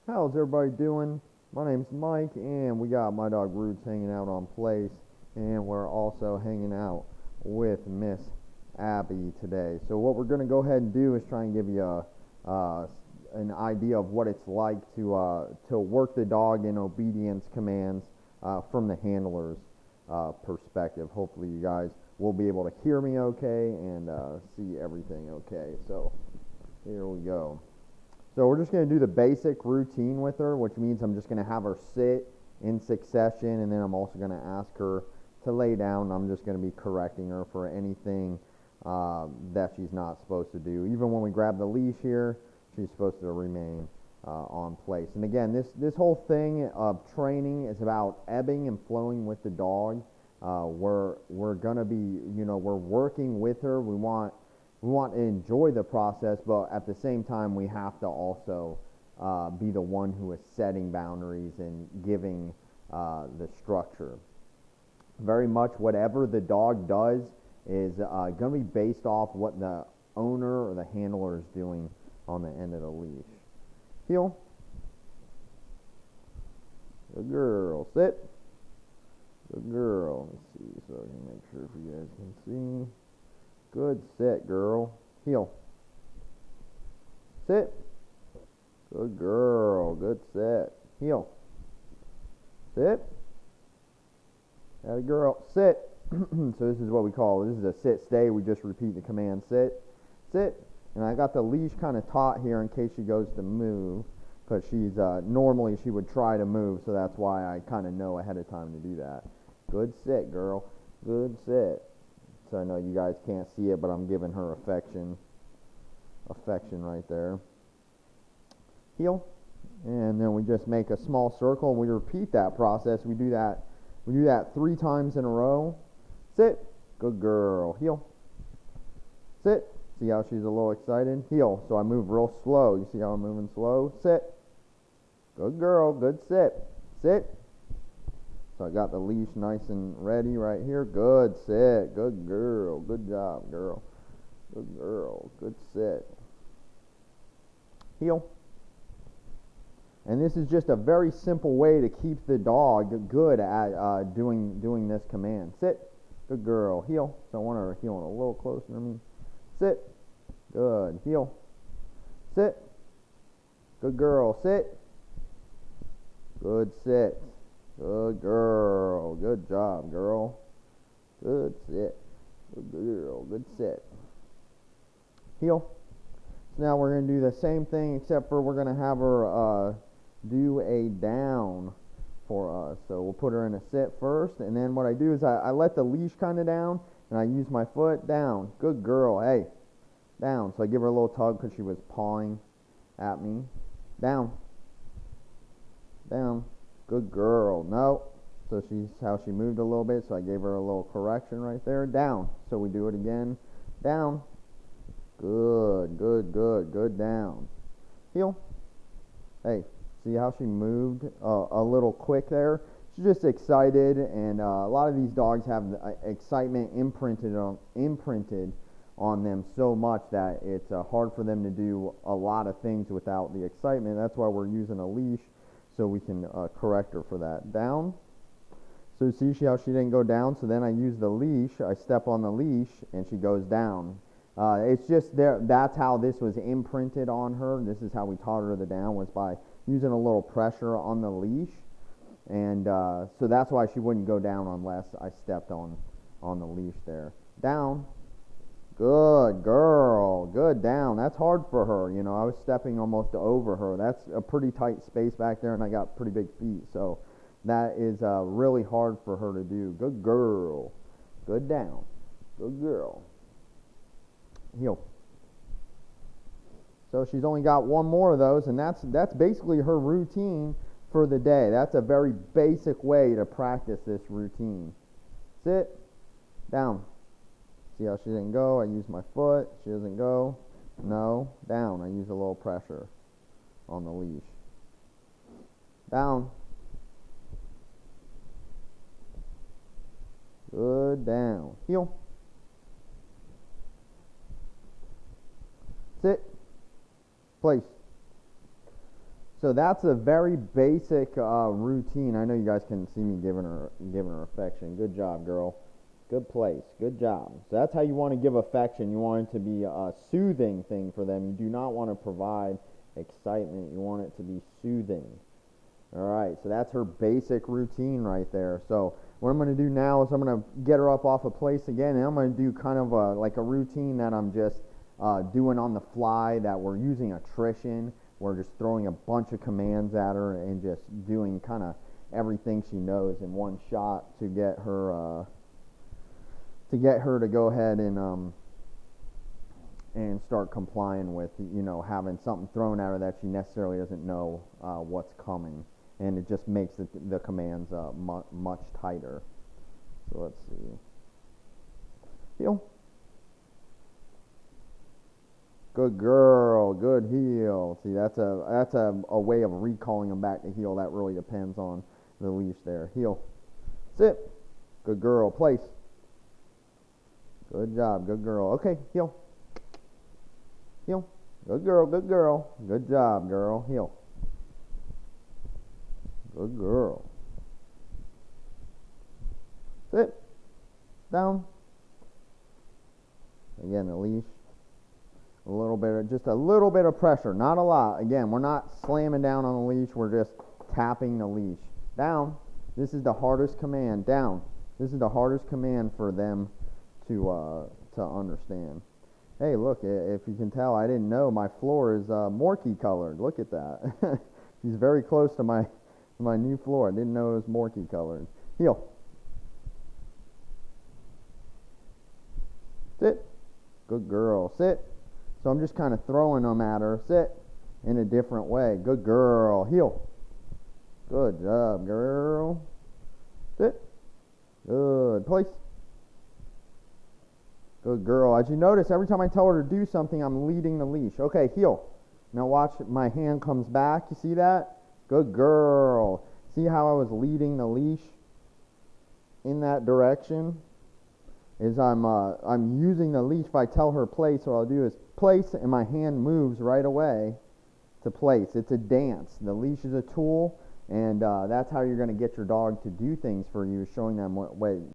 How's everybody doing? My name's Mike, and we got my dog Roots hanging out on place, and we're also hanging out with Miss Abbey today. So what we're going to go ahead and do is try and give you an idea of what it's like to work the dog in obedience commands from the handler's perspective. Hopefully, you guys will be able to hear me okay and see everything okay. So here we go. So we're just going to do the basic routine with her, which means I'm just going to have her sit in succession, and then I'm also going to ask her to lay down. I'm just going to be correcting her for anything that she's not supposed to do. Even when we grab the leash here, she's supposed to remain on place. And again, this whole thing of training is about ebbing and flowing with the dog. We're going to be, we're working with her. We want to enjoy the process, but at the same time, we have to also be the one who is setting boundaries and giving the structure. Very much whatever the dog does is going to be based off what the owner or the handler is doing on the end of the leash. Heel. Good girl. Sit. Good girl. Let's see so I can make sure if you guys can see. Good sit, girl. Heel. Sit. Good girl. Good sit. Heel. Sit. Atta girl. Sit. So this is what we call, this is a sit, stay. We just repeat the command, sit, sit. And I got the leash kind of taut here in case she goes to move, because she's, normally she would try to move, so that's why I kind of know ahead of time to do that. Good sit, girl. Good sit. So I know you guys can't see it, but I'm giving her affection right there. Heel. And then we just make a small circle, and we repeat that process. We do that 3 times in a row. Sit. Good girl. Heel. Sit. See how she's a little excited? Heel. So I move real slow. You see how I'm moving slow? Sit. Good girl. Good sit. Sit. So I got the leash nice and ready right here. Good sit. Good girl. Good job, girl. Good girl. Good sit. Heel. And this is just a very simple way to keep the dog good at doing this command. Sit. Good girl. Heel. So I want her heeling a little closer to me. Sit. Good. Heel. Sit. Good girl. Sit. Good sit. Good girl. Good job, girl. Good sit. Good girl. Good sit. Heel. So now we're going to do the same thing, except for we're going to have her do a down for us. So we'll put her in a sit first, and then what I do is I let the leash kind of down, and I use my foot down. Good girl. Hey. Down. So I give her a little tug because she was pawing at me. Down. Down. Good girl. No. So she's how she moved a little bit, so I gave her a little correction right there. Down. So we do it again. Down. Good. Good. Good. Good. Down. Heel. Hey. See how she moved a little quick there? She's just excited, and a lot of these dogs have excitement imprinted on them so much that it's hard for them to do a lot of things without the excitement. That's why we're using a leash, so we can correct her for that. Down. So see how she didn't go down? So then I use the leash. I step on the leash, and she goes down. It's just there. That's how this was imprinted on her. This is how we taught her the down, was by using a little pressure on the leash. And so that's why she wouldn't go down unless I stepped on the leash there. Down. Good girl. Good. Down. That's hard for her. I was stepping almost over her. That's a pretty tight space back there, and I got pretty big feet. So that is really hard for her to do. Good girl. Good down. Good girl. Heel. So she's only got one more of those, and that's basically her routine for the day. That's a very basic way to practice this routine. Sit. Down. See how she didn't go? I use my foot. She doesn't go. No. Down. I use a little pressure on the leash. Down. Good. Down. Heel. Sit. Place. So that's a very basic routine. I know you guys can see me giving her affection. Good job, girl. Good place. Good job. So that's how you want to give affection. You want it to be a soothing thing for them. You do not want to provide excitement. You want it to be soothing. All right. So that's her basic routine right there. So what I'm going to do now is I'm going to get her up off a place again, and I'm going to do kind of like a routine that I'm just doing on the fly, that we're using attrition. We're just throwing a bunch of commands at her and just doing kind of everything she knows in one shot to get her to go ahead and start complying with, having something thrown at her that she necessarily doesn't know what's coming, and it just makes the commands much tighter. So let's see. Heel. Good girl. Good heel. See, that's a way of recalling them back to heel. That really depends on the leash there. Heel. Sit. Good girl. Place. Good job. Good girl. Okay. Heel. Heel. Good girl. Good girl. Good job, girl. Heel. Good girl. Sit. Down. Again, the leash. Just a little bit of pressure, not a lot. Again, we're not slamming down on the leash, we're just tapping the leash. Down. This is the hardest command. Down. This is the hardest command for them to understand. Hey, look, if you can tell, I didn't know my floor is Morky colored. Look at that. She's very close to my new floor. I didn't know it was Morky colored. Heel. Sit. Good girl. Sit. So I'm just kind of throwing them at her. Sit in a different way. Good girl. Heel. Good job, girl. Sit. Good. Place. Good girl. As you notice, every time I tell her to do something, I'm leading the leash. Okay, heel. Now watch, my hand comes back. You see that? Good girl. See how I was leading the leash in that direction? I'm using the leash. If I tell her place, what I'll do is place, and my hand moves right away to place. It's a dance. The leash is a tool, and that's how you're going to get your dog to do things for you, showing them what way